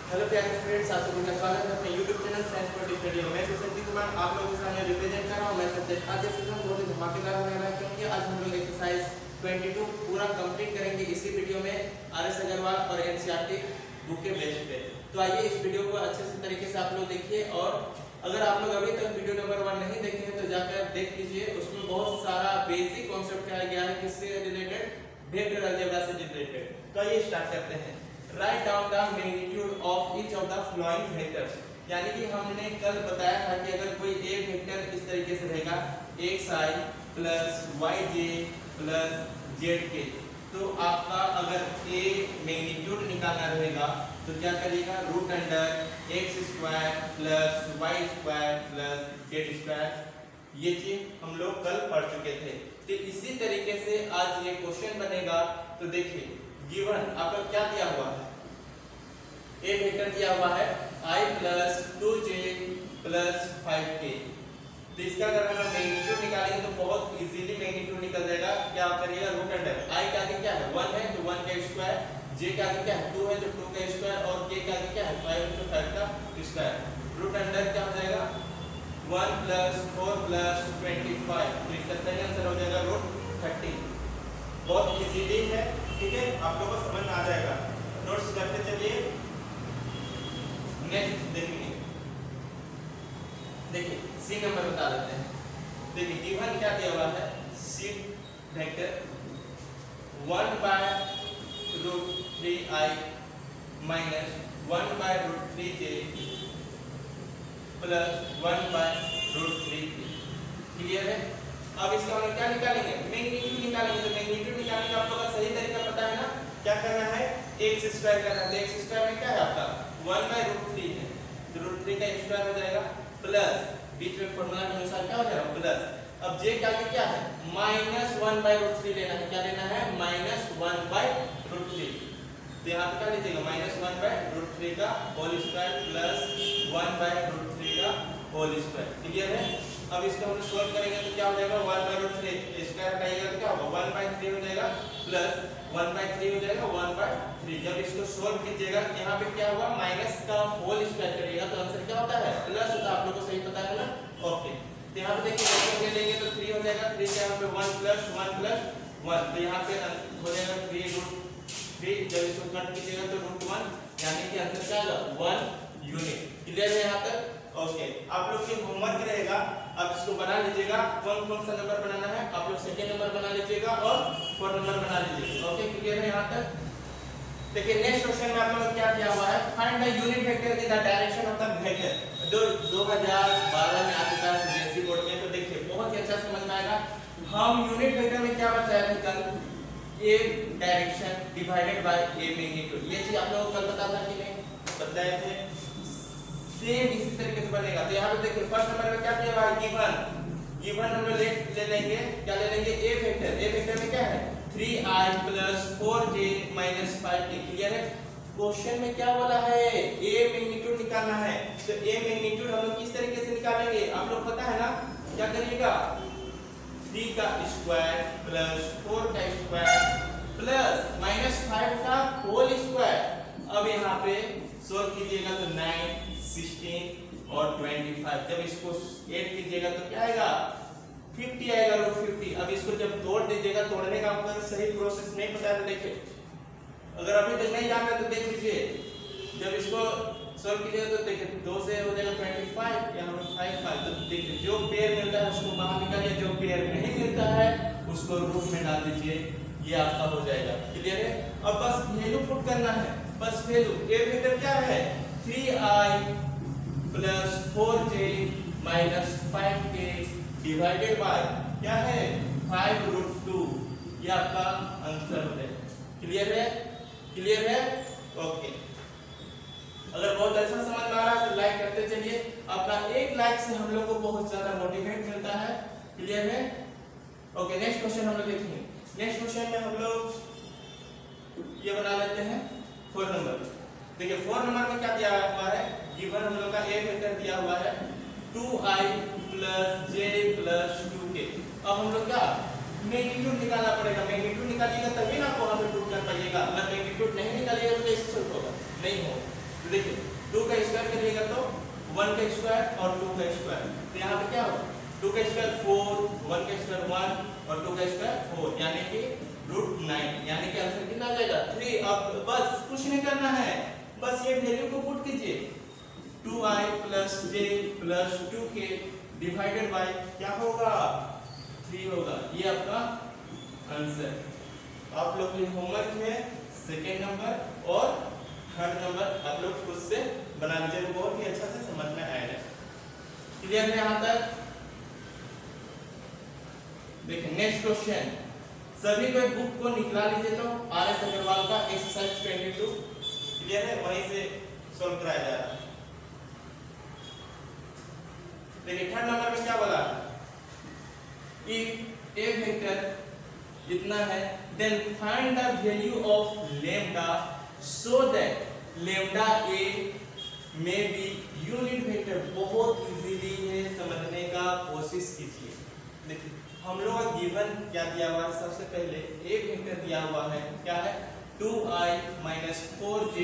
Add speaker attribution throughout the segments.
Speaker 1: Hello प्यारे students, आप सभी का स्वागत है अपने YouTube channel science for study में। मैं संदीप कुमार आप लोगों के सामने रिप्रेजेंट कर रहा हूं। मैं सब्जेक्ट आज सेशन बहुत ही धमाकेदार होने वाला है, क्योंकि आज हम लोग एक्सरसाइज 22 पूरा कंप्लीट करेंगे इसी वीडियो में आर.एस. अग्रवाल और एनसीईआरटी बुक के बेस पे। तो आइए इस वीडियो को अच्छे से तरीके से आप लोग देखिए, और अगर आप लोग अभी तक वीडियो नंबर 1 नहीं देखे हैं तो जाकर देख लीजिए। उसमें बहुत सारा बेसिक कॉन्सेप्ट कराया गया है, किससे रिलेटेड, वेक्टर अलजेब्रा से रिलेटेड। तो आइए स्टार्ट करते हैं। Write down the magnitude of each of the flowing vectors, यानी कि हमने कल बताया था कि अगर कोई एक वेक्टर इस तरीके से रहेगा xi plus yj plus zk, तो आपका अगर a मैग्नीट्यूड निकालना रहेगा तो क्या करिएगा, root under x square plus y square plus z square. ये चीज हम लोग कल पढ़ चुके थे। तो इसी तरीके से आज ये क्वेश्चन बनेगा। तो देखिए गिवन आपका क्या दिया हुआ है, एक वेक्टर दिया हुआ है i plus 2j plus 5k। तो इसका अगर हम मैग्नीट्यूड निकालेंगे तो बहुत इजीली मैग्नीट्यूड निकल जाएगा। क्या करिएगा, रूट अंडर i का आगे क्या है 1 है तो 1 का स्क्वायर, j का आगे क्या है 2 है तो 2 का स्क्वायर, और k का आगे क्या है 5 है तो 5 का स्क्वायर। रूट अंडर क्या हो जाएगा 1 प्लस 4 प्लस 25। तो इसका सही आंसर हो जाएगा रूट 30। बहुत इजीली है, ठीक है, आप लोगों को समझ में आ जाएगा। नोट्स करते चलिए। नेक्स्ट देखेंगे, देखिए सी नंबर बता देते हैं। देखिए गिवन क्या दिया हुआ है, C vector 1 by root 3i minus 1 by root 3j plus 1 by root 3k। Clear है। अब इसका हम क्या निकालेंगे, मैग्नीट्यूड निकालेंगे। तो मैग्नीट्यूड निकालने का आप लोगों का सही तरीका पता है ना, क्या करना है, x स्क्वायर करना है। तो x स्क्वायर में क्या है आपका 1 बाय रूट 3 है, तो रूट 3 का स्क्वायर हो जाएगा, प्लस बीच में फॉर्मूला के अनुसार क्या हो जाएगा प्लस। अब j का क्या है माइनस 1 बाय रूट 3 लेना है। क्या लेना है, माइनस 1 बाय रूट 3। तो यहाँ पे क्या लीजिएगा, माइनस 1 बाय रूट 3 का whole square plus 1 by root 3 का होल स्क्वायर। क्लियर है। अब इसको हम सॉल्व करेंगे तो क्या हो जाएगा, 1 बाय रूट 3 स्क्वायर हटाइएगा तो क्या होगा 1 बाय 3 हो जाएगा, प्लस 1 बाय 3 हो जाएगा 1 बाय 3। जब इसको सॉल्व कीजिएगा यहाँ पे क्या हुआ, माइनस का होल स्क्वायर करिएगा तो आंसर क्या होता है प्लस होता है। आप लोगों को सही पता है ना। ओके, तो यहाँ पे देखिए ले लेंगे तो 3 हो जाएगा, 3 के यहाँ पे 1 प्लस 1 प्लस 1, तो यहाँ पे हो जाएगा 3 रूट 3। जब इसको कट कीजिएगा तो रूट 1, यानी कि आंसर क्या होगा 1 यूनिट। क्लियर है यहाँ तक। ओके, आप लोग की होमवर्क रहेगा, अब इसको बना लीजिएगा। कौन कौन सा नंबर बनाना है, आप लोग सेकंड नंबर बना लीजिएगा और 4 नंबर बना लीजिएगा। ओके, क्लियर है यहाँ तक। देखिए नेक्स्ट क्वेश्चन में आप लोगों को क्या दिया हुआ है, find the unit vector in the direction of the vector. 2012 में आ चुका है सीबीएसई बोर्ड में। तो देखिए बहुत ही अच्छा समझ में आएगा। हम यूनिट वेक्टर में क्या बताया था कल, a direction divided by a magnitude. ये चीज आप लोगों को कल पता था कि नहीं, बताए थे। सेम इसी तरीके से बनेगा। तो यहाँ पे देखिए फर्स्ट नंबर में क्या दिया हुआ है, गिवन हम लोग ले लेंगे, क्या ले लेंगे, ए वेक्टर। ए वेक्टर में क्या है 3i plus 4j minus 5k। Clear है। क्वेश्चन में क्या बोला है, ए मैग्नीट्यूड निकालना है। तो ए मैग्नीट्यूड हम लोग किस तरीके से निकालेंगे, आप लोग पता है ना, क्या करिएगा 3 का स्क्वायर प्लस 4 का स्क्वायर प्लस माइनस 5 का होल स्क्वायर। अब यहाँ पे सॉल्व कीजिएगा तो 9 16 और 25। जब इसको 8 कीजिएगा तो क्या आएगा 50 आएगा, रूट 50। अब इसको जब तोड़ दीजिएगा, तोड़ने का अगर सही प्रोसेस नहीं पता है तो देखिए, अगर अभी तक नहीं जानते तो देख लीजिए। जब इसको सॉल्व कीजिएगा तो देखिए 2 से हो जाएगा 25, यहाँ पे 5 तो देखिए जो पेयर मिलता है उसको बाहर निकालिए, जो पेयर नहीं मिलता है उसको रूट में डाल दीजिए, ये आपका हो जाएगा। क्लियर है। अब बस वैल्यू पुट करना है, बस वैल्यू। ए वेक्टर क्या है 3i plus 4j minus 5k divided by क्या है 5 रूट 2। ये आपका आंसर हो जाएगा। क्लियर है, क्लियर है। ओके, अगर बहुत अच्छा समझ में आ रहा है तो लाइक करते चलिए। आपका एक लाइक से हम लोग को बहुत ज्यादा मोटिवेट मिलता है। क्लियर है। ओके, नेक्स्ट क्वेश्चन हम लोग देखेंगे। नेक्स्ट क्वेश्चन में हम लोग ये बना लेते हैं 4 नंबर। देखिए 4 नंबर में क्या दिया हुआ है, गिवन हम लोग का ए वेक्टर दिया हुआ है 2i plus j plus 2k। अब हम लोग क्या मैग्नीट्यूड निकालना पड़ेगा। मैग्नीट्यूड निकालिएगा तभी ना आप वहां पे प्रूव कर पाइएगा। अगर मैग्नीट्यूड नहीं निकालिएगा तो कैसे सॉल्व होगा, नहीं होगा। तो देखिए 1 का स्क्वायर और 2 का स्क्वायर, तो यहाँ पे क्या होगा 2 का स्क्वायर 4, 1 का स्क्वायर 1 और 2 का स्क्वायर 4, यानी कि √9, यानी कि आंसर कितना आ जाएगा 3। अब बस कुछ नहीं करना है, बस ये वैल्यू को पुट कीजिए 2i + j + 2k divided by क्या होगा 3 होगा। ये आपका आंसर। आप लोग के लिए होमवर्क है सेकेंड नंबर और थर्ड नंबर आप लोग खुद से बना लीजिए, बहुत ही अच्छा से समझ में आएगा। क्लियर है यहाँ तक? देखिए नेक्स्ट क्वेश्चन, सभी कोई बुक को निकला लीजिए तो RS अग्रवाल का एक्सरसाइज 22 क्लियर है, वहीं से सॉल्व कराया जा रहा है। देखिए थर्ड नंबर में क्या बोला, इफ ए वेक्टर इतना है then find the value of lambda so that lambda A में बी यूनिट वेक्टर। बहुत इजीली है, समझने का कोशिश कीजिए। देखिए हम लोग का गिवन क्या दिया हुआ है, सबसे पहले एक वेक्टर दिया हुआ है, क्या है 2i - 4j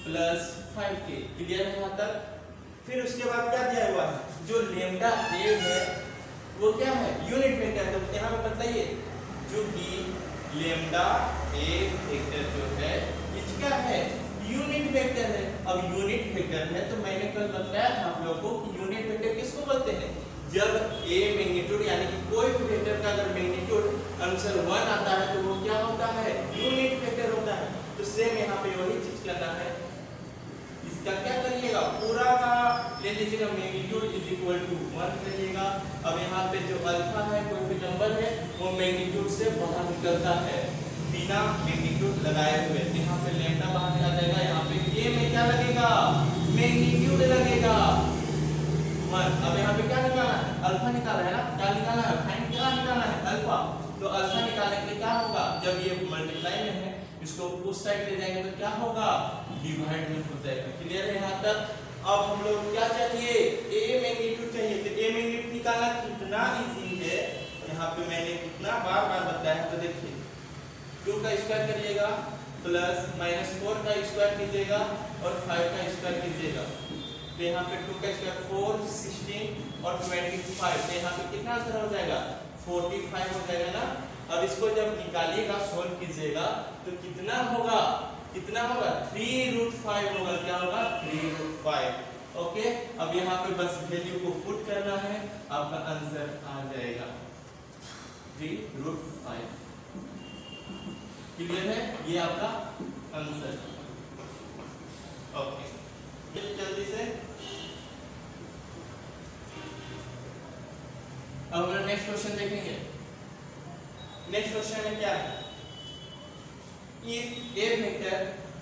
Speaker 1: + 5k, क्लियर है यहाँ तक? फिर उसके बाद क्या दिया हुआ है, जो लैम्डा ए है वो क्या है यूनिट वेक्टर। तो यहाँ पे बताइए जो कि लैम्डा ए वेक्टर जो है इसका है यूनिट वेक्टर है। अब यूनिट वेक्टर है तो मैंने कल बताया था आप लोगों को कि यूनिट वेक्टर किसको बोलते हैं, जब ए मैग्नीट्यूड यानी कि कोई भी वेक्टर का अगर मैग्नीट्यूड आंसर 1 आता है तो वो क्या होता है यूनिट वेक्टर होता है। तो सेम यहाँ पे वही चीज करना है, इसका क्या करिएगा पूरा का ले लीजिएगा मैग्नीट्यूड = 1 करिएगा। अब यहाँ पे जो अल्फा है कोई भी नंबर है वो मैग्नीट्यूड से बाहर निकलता है बिना मैग्नीट्यूड लगाए हुए। यहाँ पे लैम्डा बाहर आ जाएगा, यहाँ पे ए में क्या लगेगा मैग्नीट्यूड लगेगा 1। अब यहाँ पे क्या निकालना है अल्फा निकाला है ना, क्या निकालना है फाइंड क्या निकालना है अल्फा। तो अल्फा निकालने के लिए क्या होगा, जब ये मल्टीप्लाई में है इसको उस साइड ले जाएंगे तो क्या होगा डिवाइड में हो जाएगा। क्लियर है यहाँ तक? अब हम लोग क्या चाहिए ए मैग्नीट्यूड चाहिए, तो ए मैग्नीट्यूड निकालना कितना इजी है, यहाँ पे मैंने कितना बार बताया है। तो देखिए 2 का स्क्वायर करिएगा प्लस -4 का स्क्वायर कीजिएगा और 5 का स्क्वायर कीजिएगा, तो यहाँ पे 2 का स्क्वायर 4, 16 और 25, तो यहाँ पे कितना आंसर हो जाएगा 45 हो जाएगा ना। अब इसको जब निकालिएगा सोल्व कीजिएगा तो कितना होगा 3√5 होगा, क्या होगा 3√5। ओके, अब यहाँ पे बस वैल्यू को पुट करना है, आपका आंसर आ जाएगा 3√5। क्लियर है, ये आपका आंसर। ओके जल्दी से अब हम नेक्स्ट क्वेश्चन देखेंगे। नेक्स्ट क्वेश्चन में क्या है, इफ ए वेक्टर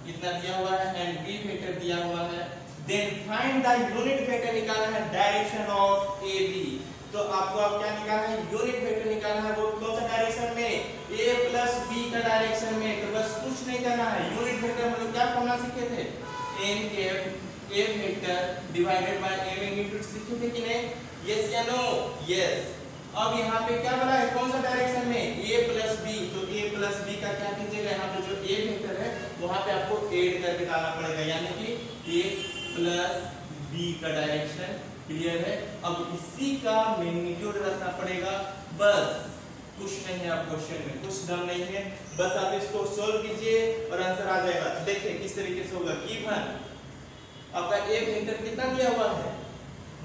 Speaker 1: इतना दिया हुआ है एंड बी वेक्टर दिया हुआ है then find the unit vector निकालना है डायरेक्शन ऑफ ए बी। तो आपको अब क्या निकालना है यूनिट वेक्टर निकालना है, वो कौन सा डायरेक्शन में a + b का डायरेक्शन में। तो बस कुछ नहीं करना है, यूनिट वेक्टर मतलब क्या फॉर्मूला सीखे थे n a vector divided by a magnitude सीखे थे कि नहीं, यस या नो, यस। अब यहाँ पे क्या बना है कौन सा डायरेक्शन में a + b, तो a + b का क्या कीजिएगा यहाँ पे जो a वेक्टर है वहां पे आपको ऐड करके डालना पड़ेगा, यानी कि a + b का डायरेक्शन। क्लियर है? अब इसी का मैग्नीट्यूड रखना पड़ेगा, बस कुछ नहीं है। आप क्वेश्चन में कुछ दम नहीं है, बस आप इसको सोल्व कीजिए और आंसर आ जाएगा। देखिए किस तरीके से होगा, गिवन आपका a वेक्टर कितना दिया हुआ है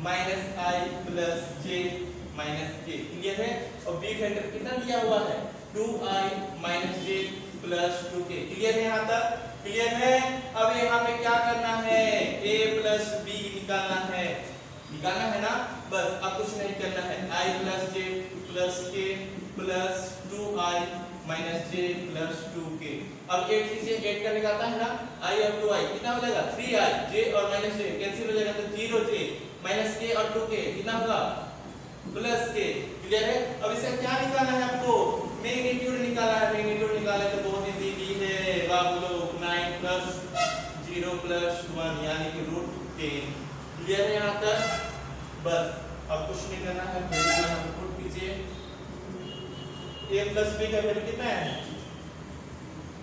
Speaker 1: -i + j - k, क्लियर है? और b वेक्टर कितना दिया हुआ है 2i - j + 2k, क्लियर है यहाँ तक? क्लियर है? अब यहाँ पे क्या करना है a + b निकालना है ना, बस अब कुछ नहीं करना है। i + j + k + 2i - j + 2k। अब 8 कीजिए, 8 का निकालता है ना i और 2i कितना हो जाएगा 3i, j और -j कैंसिल हो जाएगा तो 0j -k और 2k कितना होगा +k। क्लियर है? अब इसे क्या निकालना है आपको मैग्नीट्यूड निकालना है। मैग्नीट्यूड निकाले तो बहुत इजी है बाबू लोग, 9 + 0 + 1 यानी कि √10। क्लियर है यहाँ तक? बस अब कुछ नहीं करना है, वैल्यू यहाँ पे पुट कीजिए। a + b का वैल्यू कितना है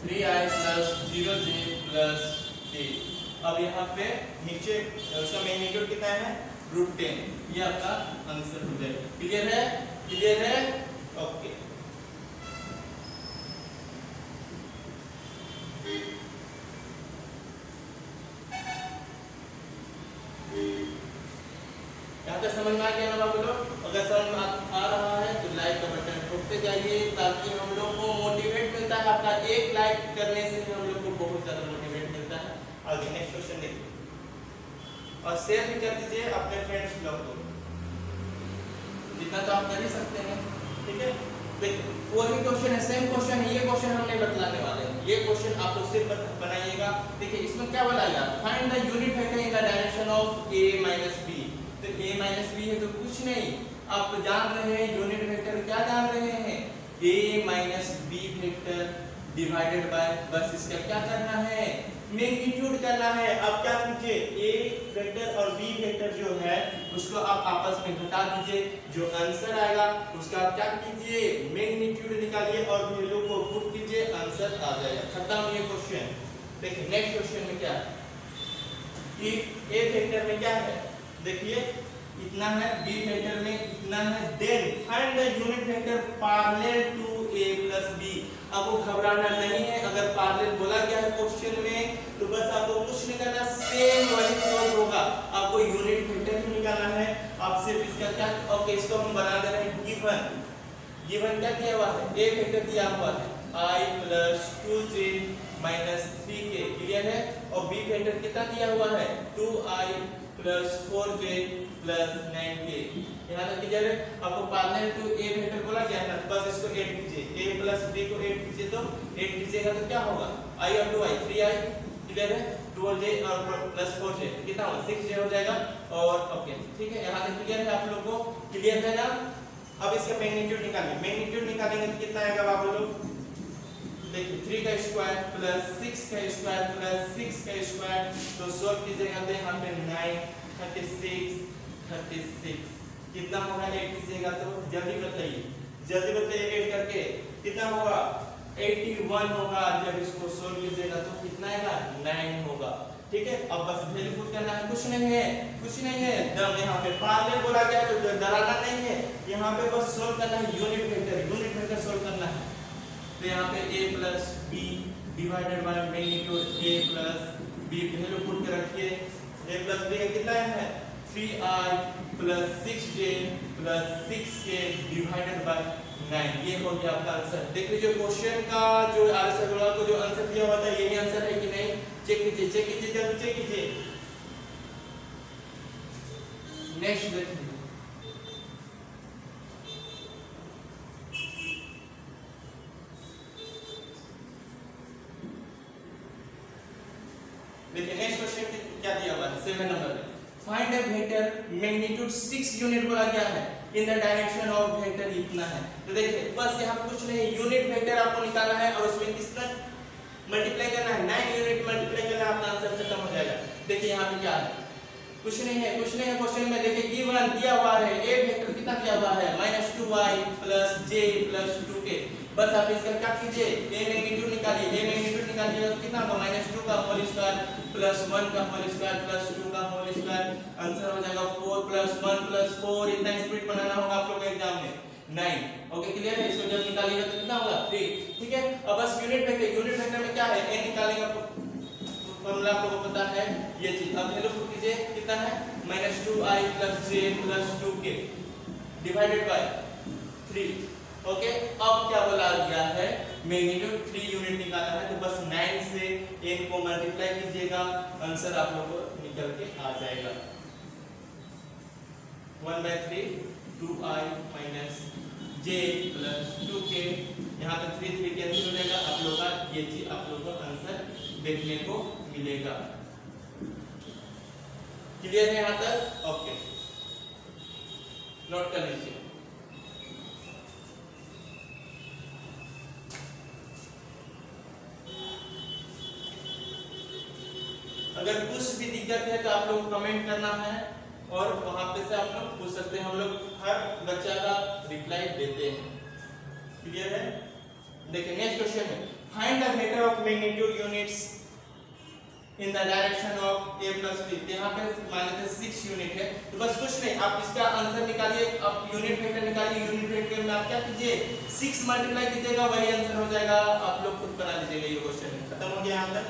Speaker 1: 3i + 0j + k। अब यहाँ पे नीचे उसका मैग्नीट्यूड कितना है √10, ये आपका आंसर हो जाएगा। क्लियर है? क्लियर है? ओके। यहाँ तक समझ में आ गया ना बाबू लोग? अगर समझ में आ रहा है तो लाइक का बटन ठोकते जाइए, ताकि हम लोग को मोटिवेट मिलता है। आपका एक लाइक करने से हम लोग को बहुत ज्यादा मोटिवेट मिलता है। आगे नेक्स्ट क्वेश्चन देखिए, और शेयर भी कर दीजिए अपने फ्रेंड्स लोग को, जितना तो आप कर ही सकते हैं। ठीक है, देखिए वही क्वेश्चन है, सेम क्वेश्चन है। ये क्वेश्चन हम नहीं बतलाने वाले हैं, ये क्वेश्चन आप लोग सिर्फ बनाइएगा। देखिए इसमें क्या बोला गया, find the unit vector in the direction of a minus b। तो a माइनस b है तो कुछ नहीं, आप जान रहे हैं यूनिट वेक्टर क्या जान रहे हैं, a minus b vector divided by, बस इसका क्या करना है, मैग्नीट्यूड करना है। अब क्या कीजिए, a वेक्टर और b वेक्टर जो है उसको आप आपस में घटा दीजिए, जो आंसर आएगा उसका आप क्या कीजिए, मैग्नीट्यूड निकालिए और वैल्यू को पुट कीजिए, आंसर आ जाएगा। खत्म ये क्वेश्चन। देखिए नेक्स्ट क्वेश्चन में क्या है, इफ a वेक्टर में क्या है, देखिए इतना है, b वेक्टर में इतना है, then find the unit vector parallel to a plus b। आपको घबराना नहीं है, अगर पैरेलल बोला गया है क्वेश्चन में तो बस आपको कुछ नहीं करना, सेम वही सोल्व होगा। आपको यूनिट वेक्टर ही निकालना है, आप सिर्फ इसका क्या, ओके इसको हम बना दे रहे हैं गिवन। गिवन क्या दिया हुआ है, a वेक्टर दिया हुआ है i plus 2j minus 3k, clear है। और b वेक्टर कितना दिया हुआ है, 2i plus 4j plus 9k। यहाँ तक क्लियर है। आपको पैरेलल टू a वेक्टर बोला गया है ना, बस इसको ऐड कीजिए, a प्लस b को ऐड कीजिए, तो ऐड कीजिएगा तो क्या होगा, i और 2i 3i, क्लियर है, 2j और प्लस 4j कितना होगा, 6j हो जाएगा। और ओके ठीक है, यहाँ तक क्लियर है आप लोग को, क्लियर है ना। अब इसका मैग्नीट्यूड निकालिए, मैग्नीट्यूड निकालेंगे तो कितना आएगा बाबू लोग, देखिए 3 का स्क्वायर प्लस 6 का स्क्वायर प्लस 6 का स्क्वायर, तो सोल्व कीजिएगा तो यहाँ पे 9 36 कितना होगा, ऐड कीजिएगा तो जल्दी बताइए ऐड करके कितना होगा, 81 होगा। जब इसको सोल्व कीजिएगा तो कितना आएगा, 9 होगा। ठीक है, अब बस वैल्यू पुट करना है, कुछ नहीं है। जब यहाँ पे पैरेलल बोला गया तो डराना नहीं है, यहाँ पे बस सोल्व करना है, यूनिट वेक्टर सोल्व करना है। तो यहाँ पे a plus b divided by magnitude a plus b, value put के रखिए, a प्लस b का कितना है, 3i plus 6j plus 6k divided by 9। ये हो गया आपका आंसर। देख लीजिए क्वेश्चन का जो आंसर को जो आंसर दिया हुआ था यही आंसर है कि नहीं, चेक कीजिए जल्दी चेक कीजिए। नेक्स्ट देखिए, नेक्स्ट क्वेश्चन क्या दिया हुआ है 7 नंबर में, find a vector magnitude 6 unit बोला गया है इन द डायरेक्शन ऑफ वेक्टर इतना है। तो देखिए बस यहाँ कुछ नहीं, यूनिट वेक्टर आपको निकालना है और उसमें कितना मल्टीप्लाई करना है, 9 यूनिट मल्टीप्लाई करना है, आपका आंसर खत्म हो जाएगा। देखिए यहाँ पे क्या है, कुछ नहीं है क्वेश्चन में। देखिए गिवन दिया हुआ है, a वेक्टर कितना दिया हुआ है, -2i + j + 2k। बस आप इसका क्या कीजिए, a मैग्नीट्यूड निकालिए तो कितना होगा, -2 का होल स्क्वायर प्लस 1 का होल स्क्वायर प्लस 2 का होल स्क्वायर, आंसर हो जाएगा 4 + 1 + 4। इतना स्प्लिट बनाना होगा आप लोगों को एग्जाम में, 9। ओके क्लियर है, इसको जब निकालिएगा तो कितना होगा, 3। ठीक है, अब बस यूनिट वेक्टर में क्या है, a निकालेगा, फॉर्मूला आप लोगों को पता है ये चीज। अब वैल्यू पुट कीजिए, कितना है, -2i + j + 2k divided by 3। Okay, अब क्या बोला गया है, मैग्नीट्यूड 3 यूनिट निकालना है, तो बस 9 से n को मल्टीप्लाई कीजिएगा, आंसर आप लोगों को निकल के आ जाएगा 1/3 2i - j + 2k। यहाँ पे 3 कैंसिल हो जाएगा, आप लोगों का ये चीज आप लोगों को आंसर देखने को मिलेगा। क्लियर है यहाँ तक? ओके, नोट कर लीजिए। अगर कुछ भी दिक्कत है तो आप लोग कमेंट करना है और वहां पे से आप लोग पूछ सकते हैं, हम लोग हर बच्चा का रिप्लाई देते हैं। क्लियर है? देखिए नेक्स्ट क्वेश्चन है, find the vector of magnitude units in the direction of a plus b। यहाँ पे मान लेते 6 यूनिट है, तो बस कुछ नहीं, आप इसका आंसर निकालिए, आप यूनिट वेक्टर निकालिए, यूनिट वेक्टर में आप क्या कीजिए 6 मल्टीप्लाई कीजिएगा, वही आंसर हो जाएगा। आप लोग खुद बना लीजिएगा, ये क्वेश्चन खत्म हो गया यहाँ तक।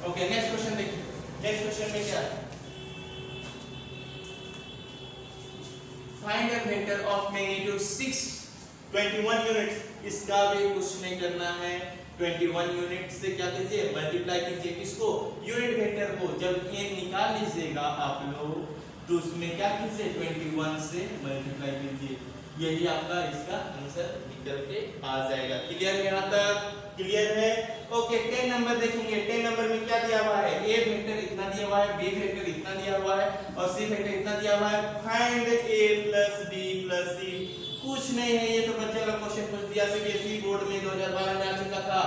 Speaker 1: ओके, नेक्स्ट क्वेश्चन देखिए। नेक्स्ट क्वेश्चन में क्या है, find a vector of magnitude 6 21 units. इसका भी कुछ नहीं करना है, 21 यूनिट से क्या कीजिए मल्टीप्लाई कीजिए, किसको यूनिट वेक्टर को। जब ये निकाल लीजिएगा आप लोग तो उसमें क्या कीजिए 21 से मल्टीप्लाई कीजिए, यही आपका इसका आंसर निकल के आ जाएगा। क्लियर है यहाँ तक? क्लियर है? ओके, 10 नंबर देखेंगे। 10 नंबर में क्या दिया हुआ है, a वेक्टर इतना दिया हुआ है, b वेक्टर इतना दिया हुआ है और c वेक्टर इतना दिया हुआ है। Find a plus b plus c। कुछ नहीं है, ये तो बच्चे का क्वेश्चन पूछ दिया सीबीएसई बोर्ड में 2012 में आ चुका था,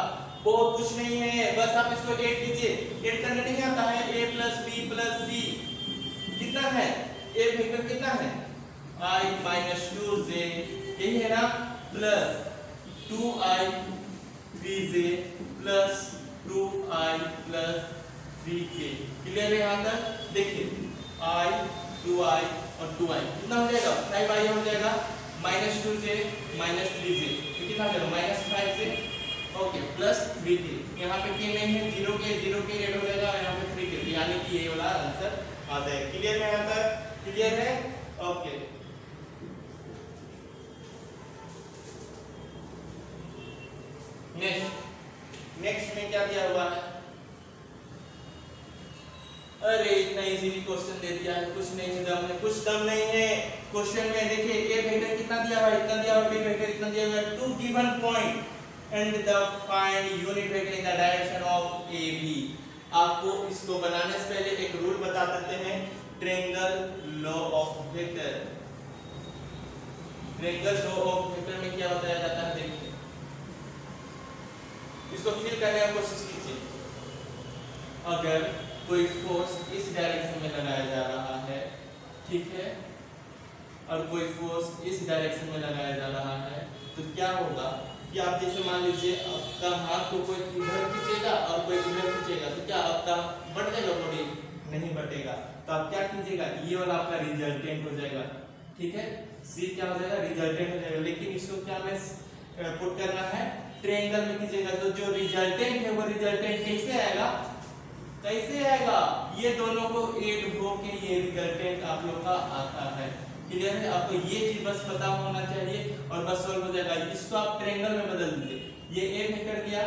Speaker 1: बहुत कुछ नहीं है, बस आप इसको ऐड कीजिए। ऐड करने नहीं आता है, a plus b plus c कितना है, a वेक्टर कितना है i माइनस 2j, यही है ना, plus 2i 3j plus 2i plus 3k। Clear है यहाँ तक? देखिए i 2i और 2i कितना हो जाएगा 5i हो जाएगा, माइनस 2j माइनस 3j तो कितना हो जाएगा minus 5j। Okay, plus 3k, यहाँ पे k नहीं है, 0k ऐड हो जाएगा और यहाँ पे 3k, यानी कि ये वाला आंसर आ जाएगा। क्लियर है यहाँ तक? क्लियर है? ओके, नेक्स्ट में क्या दिया हुआ है, अरे इतना इजी क्वेश्चन दे दिया है, कुछ नहीं है, दम है, कुछ दम नहीं है क्वेश्चन में। देखिए a वेक्टर कितना दिया हुआ है, इतना दिया हुआ है, b वेक्टर इतना दिया हुआ है, two given point and the find unit vector in the direction of a b। आपको इसको बनाने से पहले एक रूल बता देते हैं, triangle law of vector. Triangle law of vector में क्या बताया जाता है, देखिए इसको फिल करने की कोशिश कीजिए। अगर कोई फोर्स इस डायरेक्शन में लगाया जा रहा है, ठीक है, और कोई फोर्स इस डायरेक्शन में लगाया जा रहा है, तो क्या होगा कि आप जैसे मान लीजिए आपका हाथ को कोई इधर खींचेगा और कोई इधर खींचेगा, तो क्या आपका बढ़ जाएगा बॉडी? नहीं बढ़ेगा। तो आप क्या कीजिएगा, ये वाला आपका रिजल्टेंट हो जाएगा, ठीक है, सी क्या हो जाएगा रिजल्टेंट हो जाएगा। लेकिन इसको क्या में पुट करना है, ट्रायंगल में कीजिएगा, तो जो रिजल्टेंट है वो रिजल्टेंट कैसे आएगा, कैसे आएगा, ये दोनों को ऐड होके ये रिजल्टेंट आप लोग का आता है। क्लियर है? आपको ये चीज बस पता होना चाहिए और बस सॉल्व हो जाएगा। इसको आप ट्रायंगल में बदल दीजिए, ये a वेक्टर गया,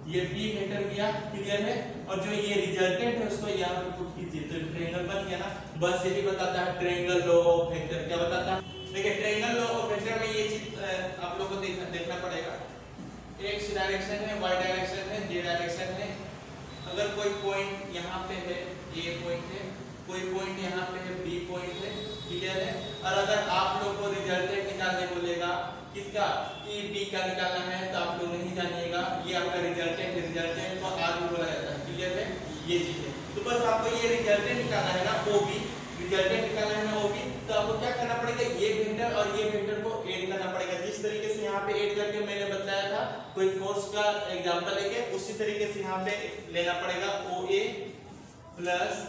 Speaker 1: ये b वेक्टर गया, क्लियर है, और जो ये रिजल्टेंट है उसको यहाँ पे पुट कीजिए, तो ट्रायंगल बन गया ना। बस ये भी बताता है ट्रायंगल लॉ ऑफ वेक्टर, क्या बताता है, देखिए ट्रायंगल लॉ ऑफ वेक्टर में ये चीज आप लोगों को देखना पड़ेगा। x डायरेक्शन है, y डायरेक्शन है, z डायरेक्शन है। अगर कोई पॉइंट यहाँ पे है, a पॉइंट है, कोई पॉइंट यहाँ पे है, b पॉइंट है, क्लियर है। और अगर आप लोग को रिजल्टेंट निकालने बोलेगा किसका, कि b का निकालना है, तो आप लोग नहीं जानिएगा, ये आपका रिजल्टेंट है, रिजल्टेंट को r भी बोला जाता है, क्लियर है, ये चीज है। तो बस आपको ये रिजल्टेंट निकालना है ना, OB रिजल्टेंट निकालना है ना OB, तो आपको क्या करना पड़ेगा, ये वेक्टर और ये वेक्टर को ऐड करना पड़ेगा। जिस तरीके से यहाँ पे ऐड करके मैंने बताया था, कोई फोर्स का एग्जांपल लेके, उसी तरीके से यहाँ पे लेना पड़ेगा OA प्लस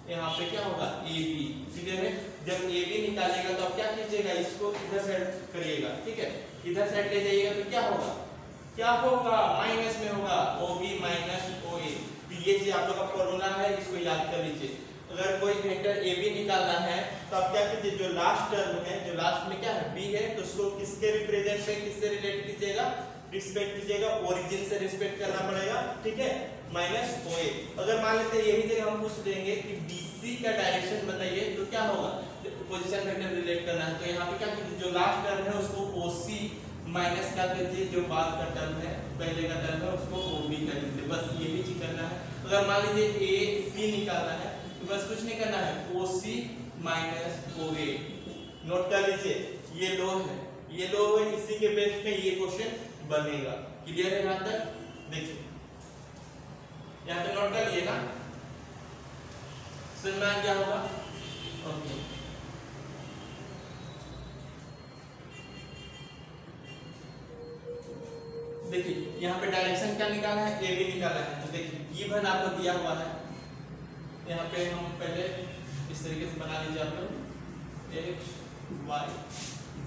Speaker 1: यहाँ पे क्या होगा AB, क्लियर है। जब AB निकालेगा तो आप क्या कीजिएगा, इसको इधर साइड करिएगा, ठीक है, इधर साइड ले जाइएगा, तो क्या होगा, क्या होगा, माइनस में होगा, OB माइनस OA। तो ये चीज आप लोग का फॉर्मूला है, इसको याद कर लीजिए। अगर कोई वेक्टर AB निकालना है तो आप क्या कीजिए, जो लास्ट टर्म है, जो लास्ट में क्या है B है, तो उसको किसके रिप्रेजेंट पे, किससे रिलेट कीजिएगा, रिस्पेक्ट कीजिएगा, ओरिजिन से रिस्पेक्ट करना पड़ेगा, ठीक है, माइनस OA। अगर मान लेते हैं यही जगह हम पूछ देंगे कि BC का डायरेक्शन बताइए, तो क्या होगा, पोजीशन वेक्टर रिलेट करना है, तो यहाँ पे क्या कीजिए, जो लास्ट टर्म है उसको OC माइनस क्या कीजिए, जो बाद का टर्म है, पहले का टर्म है, उसको OB कर दीजिए, बस ये भी चीज करना है। अगर मान लीजिए AC निकालना है, तो बस कुछ नहीं करना है, OC माइनस OA नोट कर लीजिए, ये लो है, ये लो है, इसी के बेस पे ये क्वेश्चन बनेगा। क्लियर है यहाँ तक? देखिए यहाँ पे नोट कर लिए ना, समझ में आ गया होगा? ओके, देखिए यहाँ पे डायरेक्शन क्या निकालना है, ए बी निकालना है। तो देखिए गिवन आपको दिया हुआ है, यहाँ पे हम पहले इस तरीके से बना लीजिए आप लोग, एक्स वाई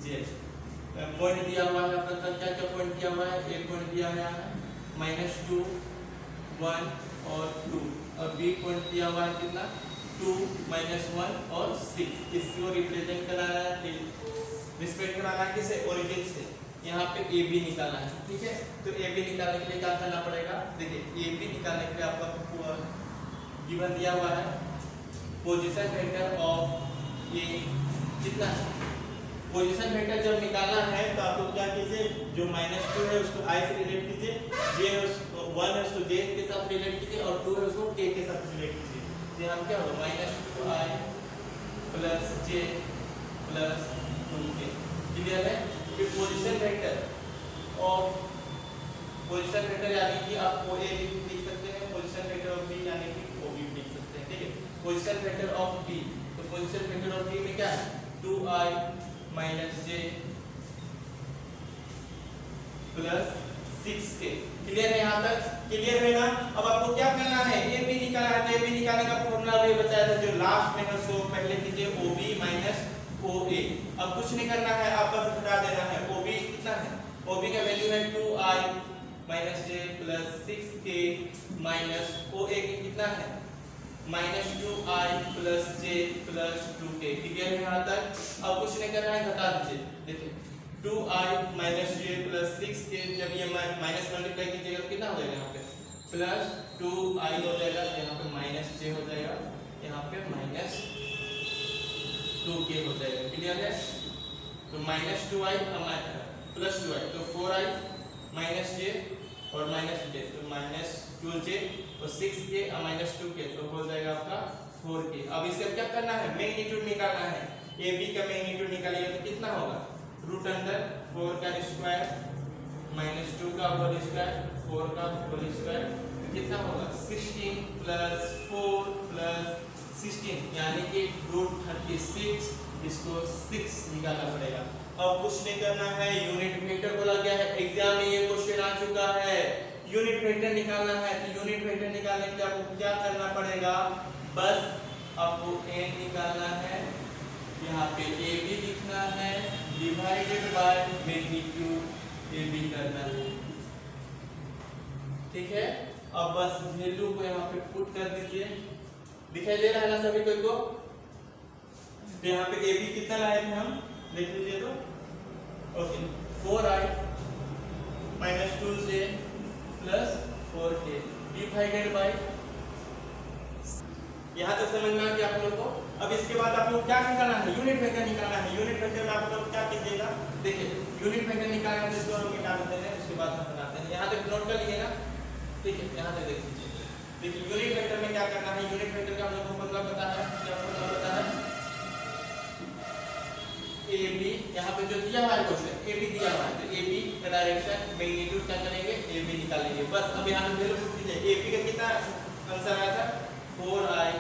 Speaker 1: जेड पॉइंट दिया हुआ है आपका, क्या क्या पॉइंट दिया हुआ है, एक पॉइंट दिया है -2 1 और 2, और बी पॉइंट दिया हुआ है कितना 2 -1 और 6। इसको रिप्रेजेंट कराना है, रिस्पेक्ट कराना है किसे, ओरिजिन से। यहाँ पे ए बी निकालना है, ठीक है। तो ए बी निकालने के लिए क्या करना पड़ेगा, देखिए ए बी निकालने के लिए आपका गिवन दिया हुआ है पोजीशन वेक्टर ऑफ ए कितना है। पोजीशन वेक्टर जब निकालना है तो आप लोग क्या कीजिए, जो -2 है उसको i से रिलेट कीजिए, j है उसको 1 है उसको j के साथ रिलेट कीजिए, और 2 है उसको k के साथ रिलेट कीजिए। तो यहाँ क्या होगा -2i + j + 2k। क्लियर है। फिर position vector of, position vector यानी कि आप ओ ए लिख सकते हैं, पोजीशन वेक्टर ऑफ बी यानी कि ओ बी लिख सकते हैं, ठीक है। पोजीशन वेक्टर ऑफ बी, तो पोजीशन वेक्टर ऑफ बी में क्या है 2i - j + 6k। क्लियर है, यहाँ तक क्लियर है ना। अब आपको क्या करना है, ए बी निकालना है। तो ए बी निकालने का फॉर्मूला भी बताया था, जो लास्ट में है उसको पहले कीजिए ओ बी - ओ ए। अब कुछ नहीं करना है, आप बस घटा देना है। ओ बी कितना है, ओ बी का वैल्यू है 2i - j + 6k - ओ ए कितना है -2i + j + 2k। क्लियर है यहाँ तक। अब कुछ नहीं करना है, घटा दीजिए। देखिए 2i - j + 6k, जब ये माइनस मल्टीप्लाई कीजिएगा कितना हो जाएगा, यहाँ पे +2i हो जाएगा, यहाँ पे -j हो जाएगा, यहाँ पे -2k हो जाएगा। क्लियर है। तो -2i + 2i, तो 4i - j और -j, तो -2j और 6k और -2k, तो हो जाएगा आपका 4k। अब इसका क्या करना है, मैग्नीट्यूड निकालना है। ए बी का मैग्नीट्यूड निकालिए तो कितना होगा, √4 का स्क्वायर -2 का होल स्क्वायर 4 का होल स्क्वायर, कितना होगा 16 + 4 + 16 यानी कि √36। इसको 6 निकालना पड़ेगा। अब कुछ नहीं करना है, यूनिट वेक्टर बोला गया है, एग्जाम में ये क्वेश्चन आ चुका है। यूनिट वेक्टर निकालना है, तो यूनिट वेक्टर निकालने के लिए आपको क्या करना पड़ेगा, बस आपको n निकालना है, यहाँ पे ए बी लिखना है, divided by magnitude A B करना है, ठीक है। अब बस वैल्यू को यहाँ पे पुट कर दीजिए। दिखाई दे रहा है ना सभी को। तो यहाँ पे ए बी कितना लाए थे हम, देख लीजिए तो, okay 4i - 2j + 4k divided by, यहाँ तक समझ में आ गया आप लोग को। अब इसके बाद आप लोग क्या निकालना है, यूनिट वेक्टर निकालना है। यूनिट वेक्टर में आप लोग क्या कीजिएगा, देखिए यूनिट वेक्टर निकालना है, इसको हम निकाल देते हैं, उसके बाद हम बनाते हैं। यहाँ तक नोट कर लिए ना, ठीक है। यहाँ तक देख लीजिए, देखिए यूनिट वेक्टर में क्या करना है, यूनिट वेक्टर का हम लोग को फॉर्मूला पता है, क्या फॉर्मूला पता है, ए बी, यहाँ पे जो दिया हुआ है क्वेश्चन ए बी दिया हुआ है, तो ए बी का डायरेक्शन मैग्नीट्यूड क्या करेंगे, ए बी निकालेंगे। बस अब यहाँ पे वैल्यू पुट कीजिए। ए बी का कितना आंसर आया था 4i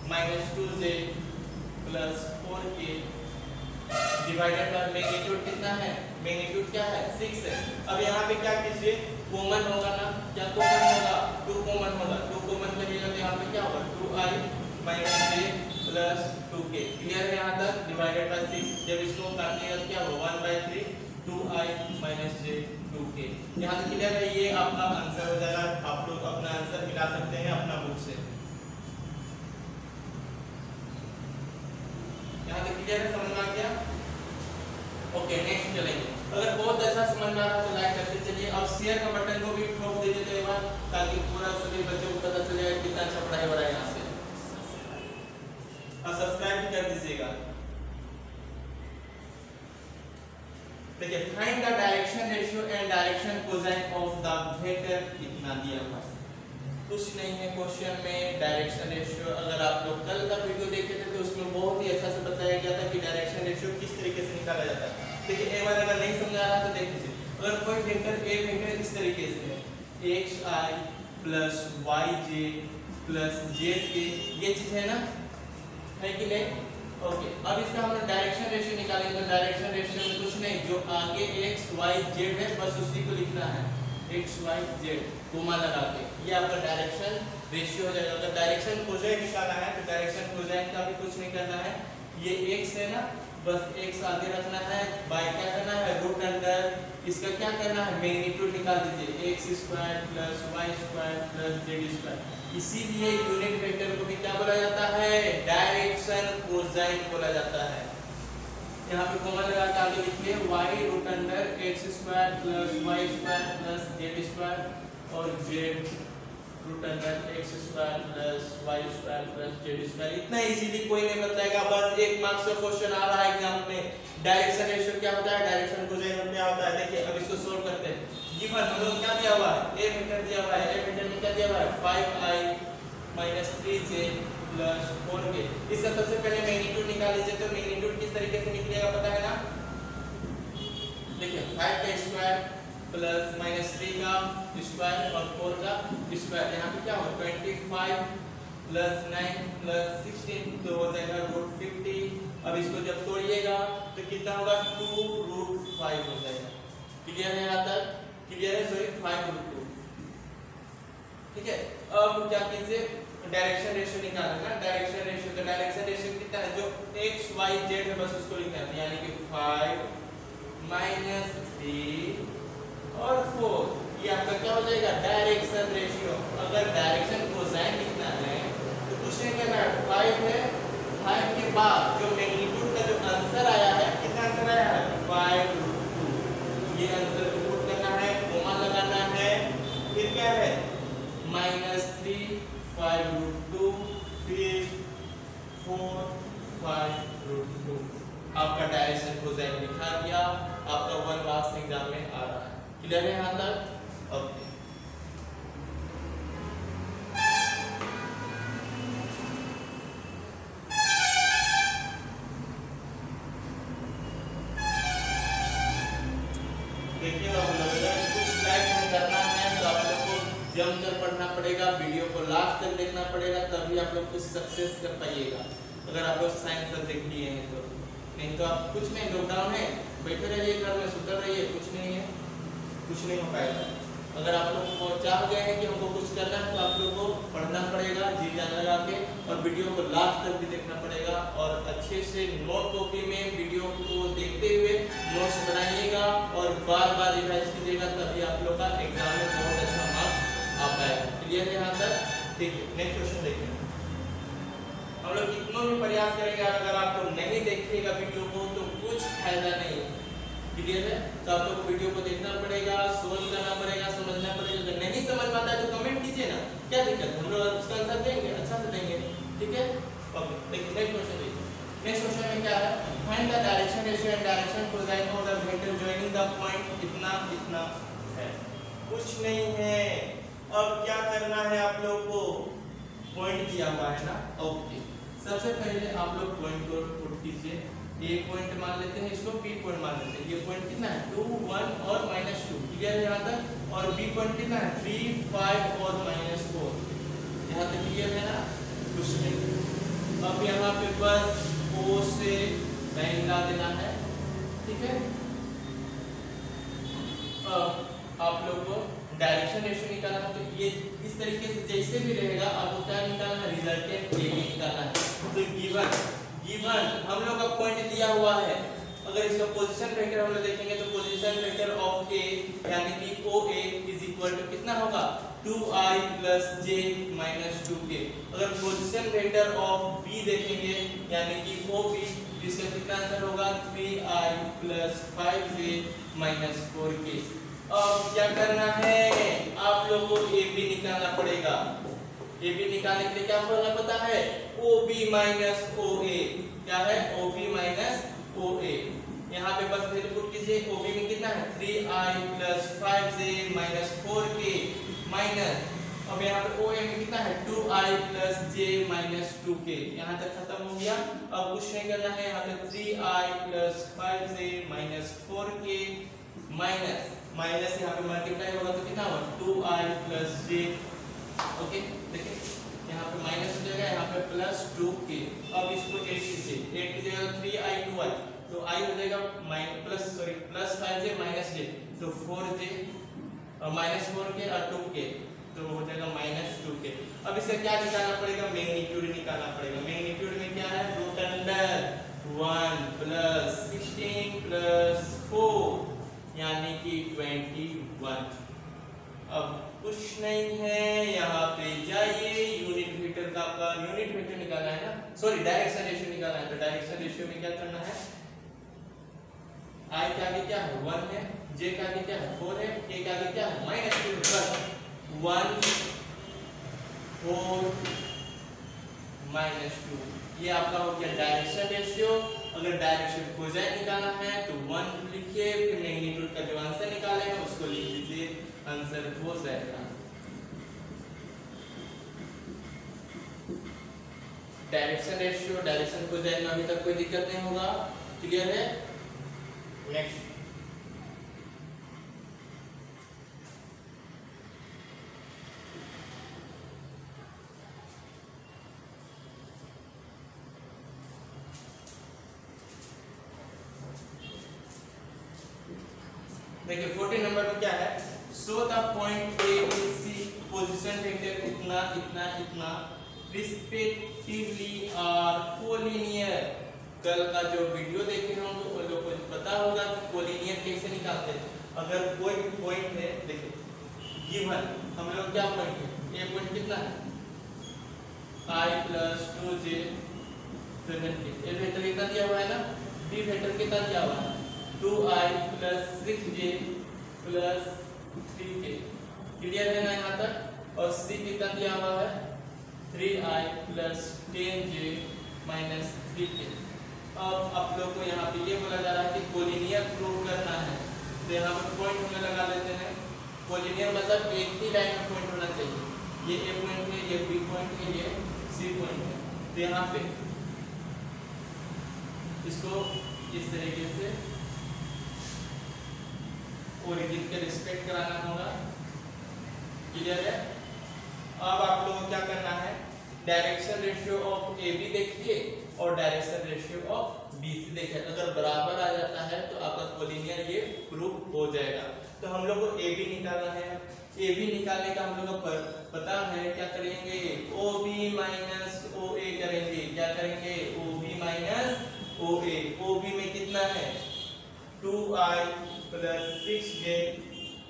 Speaker 1: - 2j + 4k divided by magnitude कितना है, मैग्नीट्यूड क्या है 6 है। अब यहाँ पे क्या कीजिए, कॉमन होगा ना, क्या कॉमन होगा, 2 कॉमन होगा, 2 कॉमन करिएगा तो यहाँ पे क्या होगा 2i - j + 2k। क्लियर है यहाँ तक, डिवाइडेड बाय 6, जब इसको काटिएगा तो क्या होगा 1/3 2i - j 2k। यहाँ तक क्लियर है, ये आपका आंसर हो जाएगा। आप लोग अपना आंसर मिला सकते हैं अपना बुक से। यहाँ तक क्लियर है, समझ में आ गया। ओके नेक्स्ट चलेंगे। अगर बहुत अच्छा समझ में आ रहा है तो लाइक करते चलिए, और शेयर का बटन को भी ठोक दीजिए तो एक बार, ताकि पूरा सभी बच्चों को पता चले कितना अच्छा पढ़ाई हो रहा है यहाँ से। और सब्सक्राइब भी कर दीजिएगा। देखिए find the direction ratio and direction cosine of the vector, कितना दिया हुआ है, कुछ नहीं है क्वेश्चन में। डायरेक्शन रेशियो अगर आप लोग कल का वीडियो देखे थे तो उसमें बहुत ही अच्छा से बताया गया था कि डायरेक्शन रेशियो किस तरीके से निकाला जाता है। देखिए एक बार अगर नहीं समझ आ रहा तो देख लीजिए। अगर कोई वेक्टर ए वेक्टर इस तरीके से है xi + yj + zk, ये चीज है ना, है कि नहीं। ओके अब इसका हम डायरेक्शन रेशियो निकालेंगे। तो डायरेक्शन रेशियो में कुछ नहीं, जो आगे x y z है बस उसी को लिखना है। एक्स वाई जेड कोमा लगा के ये आपका डायरेक्शन रेशियो हो जाएगा। अगर डायरेक्शन कोसाइन निकालना है तो डायरेक्शन कोसाइन का भी कुछ नहीं करना है, ये x है ना, बस x आगे रखना है, बाय क्या करना है रूट अंडर इसका क्या करना है मैग्नीट्यूड निकाल दीजिए x square plus y square plus z square. इसीलिए यूनिट वेक्टर को भी क्या बोला जाता है डायरेक्शन कोसाइन बोला जाता है। यहाँ पे कॉमन लगा के आगे लिखिए y root under x square plus y square plus z square और z root under x square plus y square plus z square. इतना इजीली कोई नहीं बताएगा, बस एक मार्क्स का क्वेश्चन आ रहा है एग्जाम में। डायरेक्शन रेशियो क्या होता है, डायरेक्शन कोसाइन क्या होता है, देखिए अब इसको सोल्व करते हैं। गिवन हम लोग क्या दिया हुआ है a वेक्टर दिया हुआ है, a वेक्टर में क्या दिया हुआ है 5i - 3j प्लस 4k। इसका सबसे पहले मैग्नीट्यूड निकाल लीजिए, तो मैग्नीट्यूड किस तरीके से निकलेगा पता है ना, देखिए 5 का स्क्वायर प्लस -3 का स्क्वायर और 4 का स्क्वायर। यहाँ पे क्या होगा 25 प्लस 9 प्लस 16 तो हो जाएगा √50। अब इसको जब तोड़िएगा तो कितना होगा 2√5 हो जाएगा। क्लियर है यहाँ तक, क्लियर है, सॉरी 5√2। ठीक है, अब क्या कीजिए डायरेक्शन रेशियो निकालना है ना, डायरेक्शन रेशियो तो डायरेक्शन रेशियो कितना है जो x y z है बस उसको लिखना है, यानी कि 5 - 3 और 4 ये आपका क्या हो जाएगा डायरेक्शन रेशियो। अगर डायरेक्शन कोसाइन लिखना है तो कुछ नहीं करना है, 5 है, 5 के बाद जो मैग्नीट्यूड का जो आंसर आया है कितना आंसर आया है 5√2, ये आंसर को पुट करना है, कोमा लगाना है, फिर क्या है -3 5√2 फिर 4 5√2। आपका डायरेक्शन कोसाइन लिखा दिया, आपका 1 मार्क्स एग्जाम में आ रहा है। क्लियर है यहाँ तक, ओके। देखिए कुछ लाइक में करना है तो आप लोग को जमकर पढ़ना पड़ेगा, वीडियो को लास्ट तक देखना पड़ेगा, तभी आप लोग कुछ सक्सेस कर पाइएगा। अगर आप लोग साइंस सब्जेक्ट लिए हैं तो, नहीं तो आप कुछ नहीं, लॉकडाउन है बैठे रहिए घर में, सुतर रहिए, कुछ नहीं है, कुछ नहीं हो पाएगा। अगर आप लोग को चाह गए हैं कि हमको कुछ करना है तो आप लोग को पढ़ना पड़ेगा जी जान लगा के, और वीडियो को लास्ट तक भी देखना पड़ेगा, और अच्छे से नोट कॉपी में वीडियो को देखते हुए नोट्स बनाइएगा और बार बार रिवाइज कीजिएगा, तभी आप लोग का एग्जाम में बहुत अच्छा मार्क्स आ पाएगा। क्लियर है यहाँ तक, ठीक है। नेक्स्ट क्वेश्चन देखिए, हम लोग कितनों भी प्रयास करेंगे अगर आप लोग नहीं देखिएगा वीडियो को तो कुछ फायदा नहीं है। क्लियर है, तो आप लोग को वीडियो को देखना पड़ेगा, सोल्व करना पड़ेगा, समझना पड़ेगा। अगर नहीं समझ में आता है तो कमेंट कीजिए ना, क्या दिक्कत है, हम लोग उसका आंसर देंगे, अच्छा से देंगे। ठीक है, ओके। देखिए नेक्स्ट क्वेश्चन देखिए, नेक्स्ट क्वेश्चन में क्या है, find the direction ratio and direction cosine of the vector joining the point इतना इतना है। कुछ नहीं है, अब क्या करना है आप लोग को, पॉइंट दिया हुआ है ना, ओके। सबसे पहले आप लोग पॉइंट को पुट कीजिए, ए पॉइंट मान लेते हैं, इसको बी पॉइंट मान लेते हैं। ये पॉइंट कितना है 2 1 और -2, क्लियर है यहाँ तक, और बी पॉइंट कितना है 3 5 और -4, यहाँ तक क्लियर है ना, कुछ नहीं। अब यहाँ पे बस ओ से लाइन ला देना है, ठीक है। अब आप लोग को डायरेक्शन रेशियो निकालना है, तो ये इस तरीके से जैसे भी रहेगा आपको क्या निकालना है, रिजल्टेंट ए बी निकालना है। तो गिवन हम लोग का पॉइंट दिया हुआ है, अगर इसका पोजीशन वेक्टर हम लोग देखेंगे तो पोजीशन वेक्टर ऑफ ए यानी कि OA इज इक्वल टू कितना होगा 2i + j - 2k। अगर पोजीशन वेक्टर ऑफ B देखेंगे यानी कि OB, इसका कितना आंसर होगा 3i + 5j - 4k। अब क्या करना है, आप लोगों को AB निकालना पड़ेगा। AB निकालने के लिए क्या फॉर्मूला पता है, OB - OA। क्या है OB - OA। यहाँ पे बस वैल्यू पुट कीजिए, OB में कितना है 3i + 5j - 4k माइनस, अब यहाँ पे OA में कितना है 2i + j - 2k। यहाँ तक खत्म हो गया, अब कुछ नहीं करना है, यहाँ पे 3i + 5j - 4k माइनस यहाँ पे मल्टीप्लाई होगा तो कितना होगा 2i + j, ओके। देखिए यहाँ पे माइनस हो जाएगा, यहाँ पे +2k। अब इसको 8 कीजिए, 8 की जगह 3i 2i, तो i हो जाएगा +5j - j, तो 4j -4 के और 2 के, तो हो जाएगा -2 के। अब इससे क्या निकालना पड़ेगा, मैग्नीट्यूड निकालना पड़ेगा। मैग्नीट्यूड में क्या है, रूट अंडर 1 प्लस 16 प्लस 4 यानी कि 21। अब कुछ नहीं है, यहाँ पे जाइए, यूनिट वेक्टर का आपका यूनिट वेक्टर निकालना है ना, सॉरी डायरेक्शन रेशियो निकालना है। तो डायरेक्शन रेशियो में क्या करना है, आई के आगे क्या है 1 है, जे के आगे क्या है 4 है, के आगे क्या है -2 प्लस 1 4 -2। ये आपका हो गया डायरेक्शन रेशियो। अगर डायरेक्शन कोसाइन निकालना है तो 1 लिखिए, फिर मैग्नीट्यूड का जो आंसर निकालेगा उसको लिख लीजिए, आंसर हो जाएगा। डायरेक्शन रेशियो, डायरेक्शन कोसाइन में अभी तक कोई दिक्कत नहीं होगा, क्लियर है। नेक्स्ट देखिए 14 नंबर में क्या है, so the point A B C position vector इतना इतना इतना रिस्पेक्टिवली आर कोलिनियर। कल का जो वीडियो देखे होंगे वो लोग को पता होगा कि कोलिनियर कैसे निकालते हैं। अगर कोई भी पॉइंट है, देखिए गिवन हम लोग क्या पॉइंट है, ए पॉइंट कितना है i plus 2j 7k, A vector कितना दिया हुआ है ना, बी वेक्टर कितना दिया हुआ है 2i plus 6j plus 3k, clear है ना यहाँ तक। और c कितना दिया हुआ है 3i plus 10j minus 3k। अब आप लोग को यहाँ पे ये बोला जा रहा है कि कोलिनियर प्रूव करना है, तो यहाँ पर पॉइंट हमें लगा लेते हैं। कोलिनियर मतलब एक ही लाइन में पॉइंट होना चाहिए, ये ए पॉइंट है, ये बी पॉइंट है, ये सी पॉइंट है। तो यहाँ पे इसको इस तरीके से ओरिजिन के रिस्पेक्ट कराना होगा, क्लियर है। अब आप लोगों को क्या करना है, direction ratio of A B देखिए और direction ratio of B C देखिए। अगर बराबर आ जाता है तो आपका कोलिनियर ये प्रूफ हो जाएगा। तो हम लोग को ए बी निकालना है। ए बी निकालने का हम लोग को पता है, क्या करेंगे ओ बी माइनस ओ ए करेंगे, क्या करेंगे ओ बी माइनस ओ ए। ओ बी में कितना है 2i plus 6j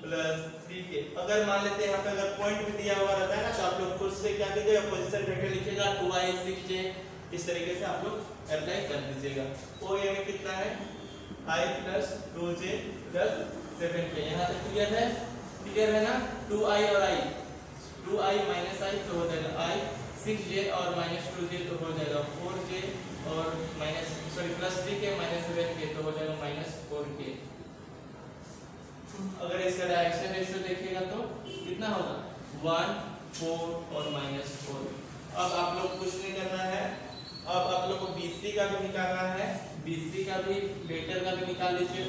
Speaker 1: plus 3k। अगर मान लेते हैं यहाँ पे अगर पॉइंट भी दिया हुआ रहता है ना, तो आप लोग खुद से क्या कीजिएगा, पोजीशन वेक्टर लिखिएगा 2i 6j, इस तरीके से आप लोग अप्लाई कर दीजिएगा। ओ ए में कितना है i plus 2j plus 7k। यहाँ तक क्लियर है, क्लियर है ना। 2i और i, 2i माइनस i तो हो जाएगा i, 6j और माइनस 2j तो हो जाएगा 4j और minus sorry plus 3k minus 7k तो हो जाएगा माइनस 4k। अगर इसका डायरेक्शन रेशियो देखिएगा तो कितना होगा 1 4 और -4। अब आप लोग कुछ नहीं करना है, अब आप लोग को BC का भी निकालना है, BC का भी वेक्टर का भी निकाल लीजिए।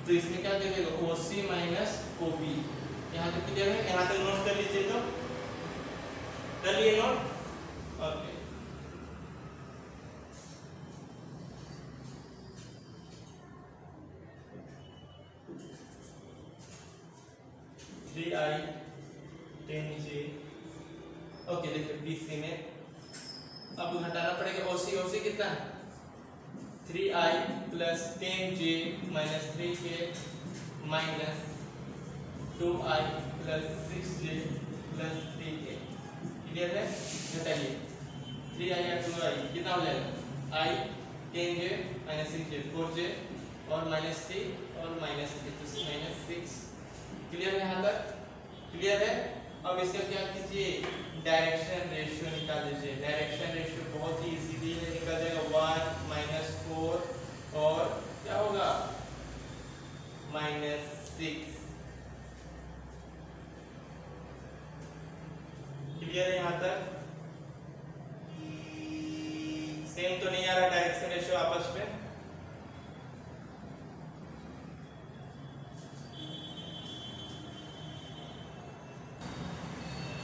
Speaker 1: तो इसमें क्या दे देगा OC माइनस OB। यहाँ तक क्लियर है, यहाँ तक नोट कर लीजिए। तो कर लिए note, okay. i 10j, okay. देखिए BC में अब घटाना पड़ेगा OC। OC कितना है 3i plus 10j minus 3k minus 2i plus 6j plus 3k, clear है। घटाइए 3i या 2i कितना हो जाएगा i 10j minus 6j 4j और माइनस 3 और माइनस 3 तो -6, क्लियर है यहाँ तक, क्लियर है। अब इसका क्या कीजिए, डायरेक्शन रेशियो निकाल लीजिए। डायरेक्शन रेशियो बहुत ही इजीली है, निकल जाएगा 1 -4 और क्या होगा -6, क्लियर है यहाँ तक। सेम तो नहीं आ रहा डायरेक्शन रेशियो आपस में,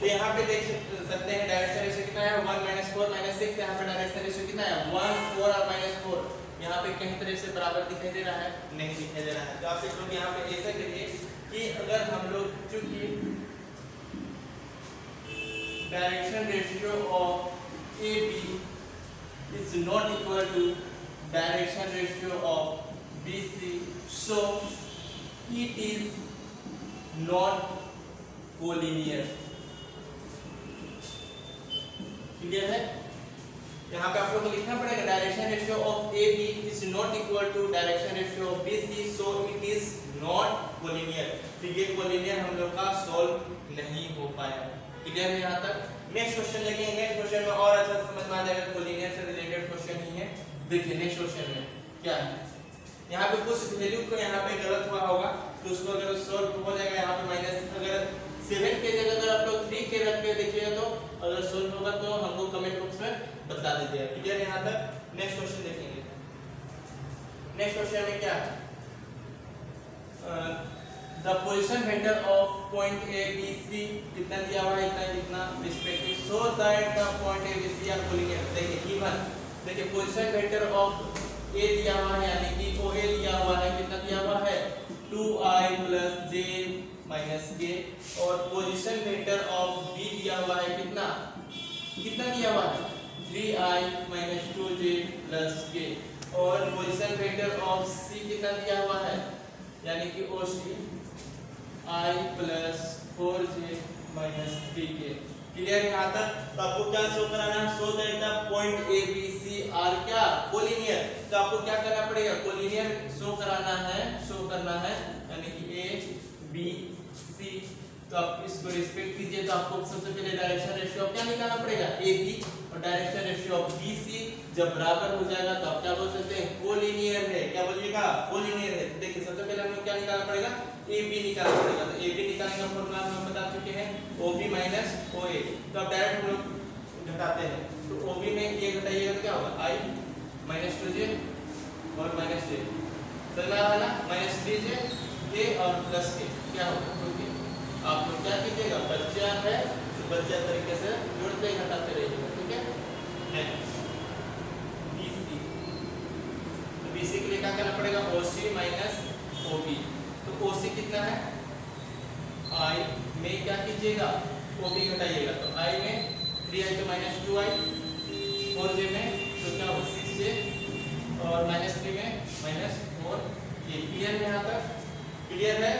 Speaker 1: तो यहाँ पे देख सकते हैं डायरेक्शन रेशियो कितना है 1 -4 -6। यहाँ पे डायरेक्शन रेशियो कितना है 1 4 और -4। यहाँ पे कहीं तरह से बराबर दिखाई दे रहा है, नहीं दिखाई दे रहा है। तो आप लोग यहाँ पे ऐसा करिए कि अगर हम लोग चूंकि direction ratio of A B is not equal to direction ratio of B C, so it is not collinear. Clear है? यहाँ पे आप लोग को लिखना पड़ेगा direction ratio of A B is not equal to direction ratio of B C, so it is not collinear. तो ये कोलिनियर हम लोग का सॉल्व नहीं हो पाया। क्लियर है यहाँ तक? नेक्स्ट क्वेश्चन देखेंगे। नेक्स्ट क्वेश्चन में और अच्छा समझ में आ जाएगा, कोलिनियर से रिलेटेड क्वेश्चन ही है। देखिए नेक्स्ट क्वेश्चन में क्या है, यहाँ पे कुछ वैल्यू को यहाँ पे गलत हुआ होगा तो उसको अगर सॉल्व हो जाएगा यहाँ पे माइनस, अगर 7 के जगह अगर आप लोग 3 के रख के देखिएगा तो अगर सॉल्व होगा तो हमको कमेंट बॉक्स में बता दीजिएगा। क्लियर है यहाँ तक? नेक्स्ट क्वेश्चन देखेंगे। नेक्स्ट क्वेश्चन में क्या है, the position vector of point A B C कितना दिया हुआ है, इतना respective, so that the point A B C are collinear. देखिए इवन, देखिए पोजीशन वेक्टर ऑफ ए दिया हुआ है यानी कि ओ ए दिया हुआ है, कितना दिया हुआ है 2i plus j minus k, और पोजीशन वेक्टर ऑफ बी दिया हुआ है कितना दिया हुआ है 3i minus 2j plus k, और पोजीशन वेक्टर ऑफ सी कितना दिया हुआ है यानी कि O C i plus 4j minus 3k। Clear यहाँ तक? तो आपको क्या शो कराना है, so that the point A B C are क्या कोलिनियर। तो आपको क्या करना पड़ेगा, कोलिनियर शो कराना है यानी कि ए बी सी। तो आप इसको रिस्पेक्ट कीजिए। तो आपको सबसे पहले डायरेक्शन रेशियो क्या निकालना पड़ेगा, ए बी, और direction ratio of B C जब बराबर हो जाएगा तो आप क्या बोल सकते हैं, कोलिनियर है। क्या बोलिएगा, कोलिनियर है। देखिए सबसे पहले हमें क्या निकालना पड़ेगा, ए बी निकालना पड़ेगा। तो ए बी निकालने का फॉर्मूला हम बता चुके हैं, ओ बी माइनस ओ ए। तो अब डायरेक्ट हम लोग घटाते हैं, तो ओ बी में ये घटाइएगा तो क्या होगा, आई माइनस 2j और माइनस j, चल रहा है ना, माइनस 3j के और प्लस के, क्या होगा 2k। आप लोग क्या कीजिएगा, बच्चा है तो बच्चा तरीके से जोड़ते घटाते रहिएगा। ठीक है? नेक्स्ट BC, तो BC के लिए क्या करना पड़ेगा, OC माइनस OB। तो OC कितना है, I में क्या कीजिएगा, OB घटाइएगा। तो I में 3i तो माइनस 2i, 4j में तो क्या होगा 6j, और माइनस 3 में माइनस 4k। क्लियर है यहाँ तक? क्लियर है?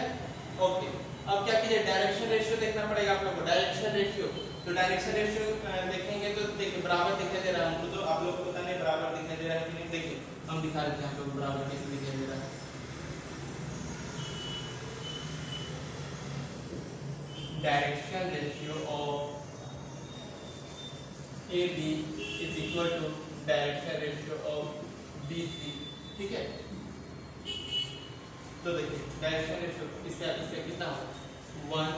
Speaker 1: ओके। अब क्या कीजिए, डायरेक्शन रेशियो देखना पड़ेगा आप लोग को। डायरेक्शन रेशियो, तो डायरेक्शन रेशियो देखेंगे तो देखिए बराबर दिखाई दे रहा है हमको, तो आप लोग को पता नहीं बराबर दिखाई दे रहा है कि नहीं। देखिए हम दिखा देते हैं आप लोग बराबर कैसे दिखाई दे रहा है। Direction ratio of A B is equal to direction ratio of B C. ठीक है? तो देखिए डायरेक्शन रेशियो इससे कितना होगा, 1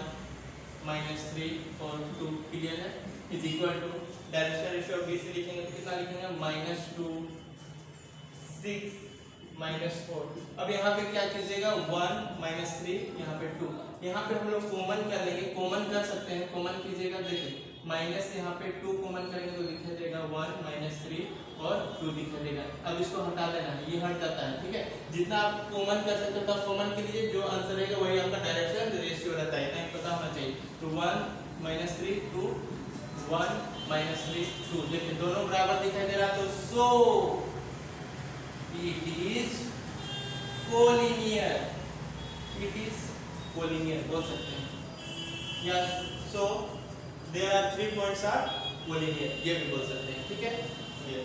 Speaker 1: माइनस 3 और 2। क्लियर है? Is equal to direction ratio of B C लिखेंगे तो कितना लिखेंगे, माइनस 2 6 माइनस 4। अब यहाँ पे क्या कीजिएगा, 1 माइनस 3, यहाँ पे 2, यहाँ पे हम लोग कॉमन कर लेंगे, कॉमन कर सकते हैं, कॉमन कीजिएगा। देखिए माइनस यहाँ पे 2 कॉमन करेंगे तो दिखाई देगा 1 माइनस 3 और 2 दिखाई देगा। अब इसको हटा देना है, ये हट जाता है। ठीक है? जितना आप कॉमन कर सकते हो तब कॉमन कीजिए, जो आंसर रहेगा वही आपका डायरेक्शन रेशियो रहता है, इतना पता होना चाहिए। तो 1 माइनस 3 2, 1 माइनस 3 2। देखिए दोनों बराबर दिखाई दे रहा है, तो so it is collinear, it is collinear बोल सकते हैं। Yes, so there are 3 points are collinear, ये भी बोल सकते हैं। ठीक है? ये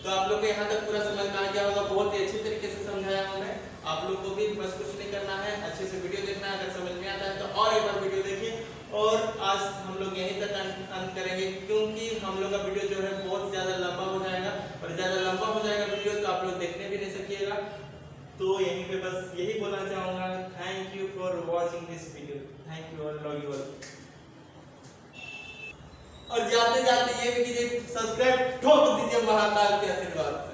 Speaker 1: तो आप लोग को यहाँ तक पूरा समझ में आ गया होगा, बहुत ही अच्छे तरीके से समझाया हूँ मैं। आप लोग को भी बस कुछ नहीं करना है, अच्छे से वीडियो देखना है। अगर समझ में आता है तो और एक बार वीडियो देखिए। और आज हम लोग यहीं तक अंत करेंगे, क्योंकि हम लोग का वीडियो जो है बहुत ज़्यादा लंबा हो जाएगा, और ज़्यादा लंबा हो जाएगा वीडियो तो आप लोग देखने भी नहीं सकिएगा। तो यहीं पे बस यही बोलना चाहूँगा, thank you for watching this video, thank you all, love you all. और जाते जाते ये भी कीजिए, सब्सक्राइब ठोक दीजिए महाकाल के आशीर्वाद।